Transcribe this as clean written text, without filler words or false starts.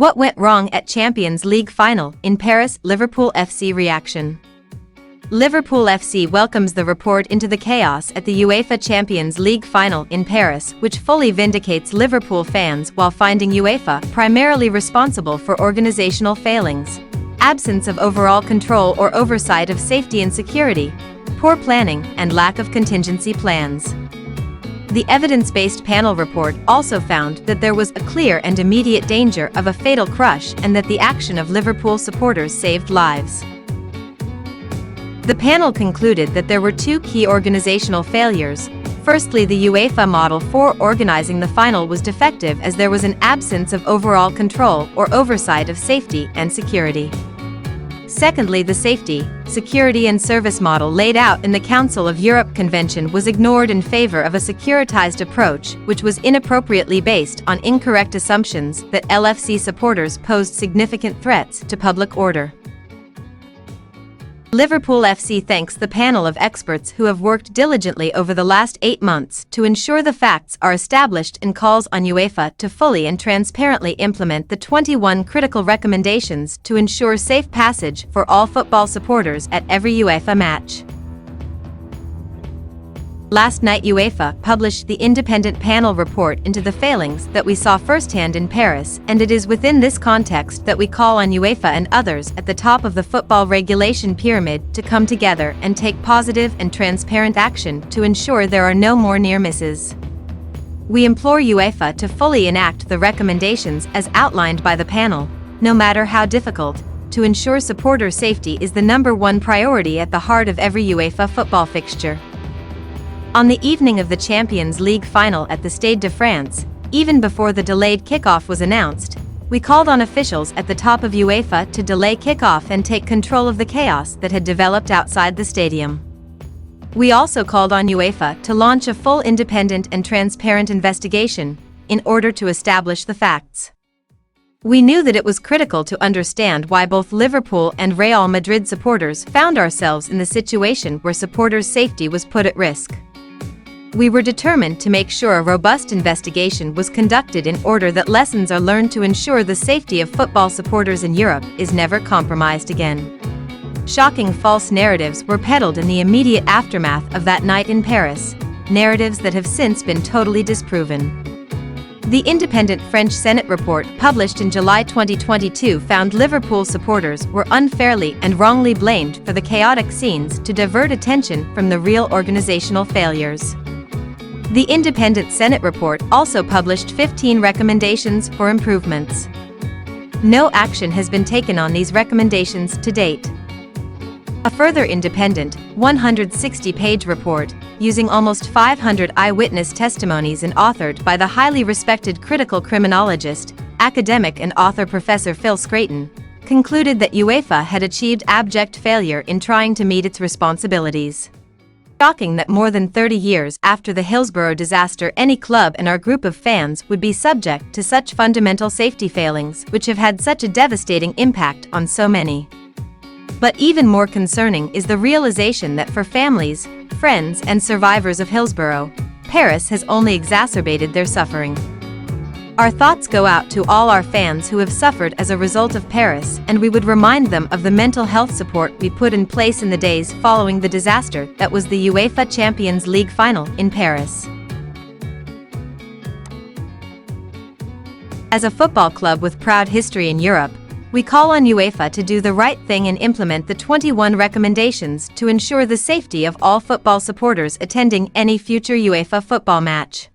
What went wrong at Champions League final in Paris? Liverpool FC reaction. Liverpool FC welcomes the report into the chaos at the UEFA Champions League final in Paris, which fully vindicates Liverpool fans while finding UEFA primarily responsible for organizational failings, absence of overall control or oversight of safety and security, poor planning, and lack of contingency plans. The evidence-based panel report also found that there was a clear and immediate danger of a fatal crush and that the action of Liverpool supporters saved lives. The panel concluded that there were two key organizational failures. Firstly, the UEFA model for organizing the final was defective as there was an absence of overall control or oversight of safety and security. Secondly, the safety, security and service model laid out in the Council of Europe Convention was ignored in favor of a securitized approach, which was inappropriately based on incorrect assumptions that LFC supporters posed significant threats to public order. Liverpool FC thanks the panel of experts who have worked diligently over the last 8 months to ensure the facts are established and calls on UEFA to fully and transparently implement the 21 critical recommendations to ensure safe passage for all football supporters at every UEFA match. Last night UEFA published the independent panel report into the failings that we saw firsthand in Paris, and it is within this context that we call on UEFA and others at the top of the football regulation pyramid to come together and take positive and transparent action to ensure there are no more near misses. We implore UEFA to fully enact the recommendations as outlined by the panel, no matter how difficult, to ensure supporter safety is the #1 priority at the heart of every UEFA football fixture. On the evening of the Champions League final at the Stade de France, even before the delayed kickoff was announced, we called on officials at the top of UEFA to delay kickoff and take control of the chaos that had developed outside the stadium. We also called on UEFA to launch a full independent and transparent investigation in order to establish the facts. We knew that it was critical to understand why both Liverpool and Real Madrid supporters found ourselves in the situation where supporters' safety was put at risk. We were determined to make sure a robust investigation was conducted in order that lessons are learned to ensure the safety of football supporters in Europe is never compromised again. Shocking false narratives were peddled in the immediate aftermath of that night in Paris, narratives that have since been totally disproven. The independent French Senate report published in July 2022 found Liverpool supporters were unfairly and wrongly blamed for the chaotic scenes to divert attention from the real organizational failures. The independent Senate report also published 15 recommendations for improvements. No action has been taken on these recommendations to date. A further independent, 160-page report, using almost 500 eyewitness testimonies and authored by the highly respected critical criminologist, academic and author Professor Phil Scraton, concluded that UEFA had achieved abject failure in trying to meet its responsibilities. Shocking that more than 30 years after the Hillsborough disaster any club and our group of fans would be subject to such fundamental safety failings which have had such a devastating impact on so many. But even more concerning is the realization that for families, friends and survivors of Hillsborough, Paris has only exacerbated their suffering. Our thoughts go out to all our fans who have suffered as a result of Paris, and we would remind them of the mental health support we put in place in the days following the disaster that was the UEFA Champions League final in Paris. As a football club with proud history in Europe, we call on UEFA to do the right thing and implement the 21 recommendations to ensure the safety of all football supporters attending any future UEFA football match.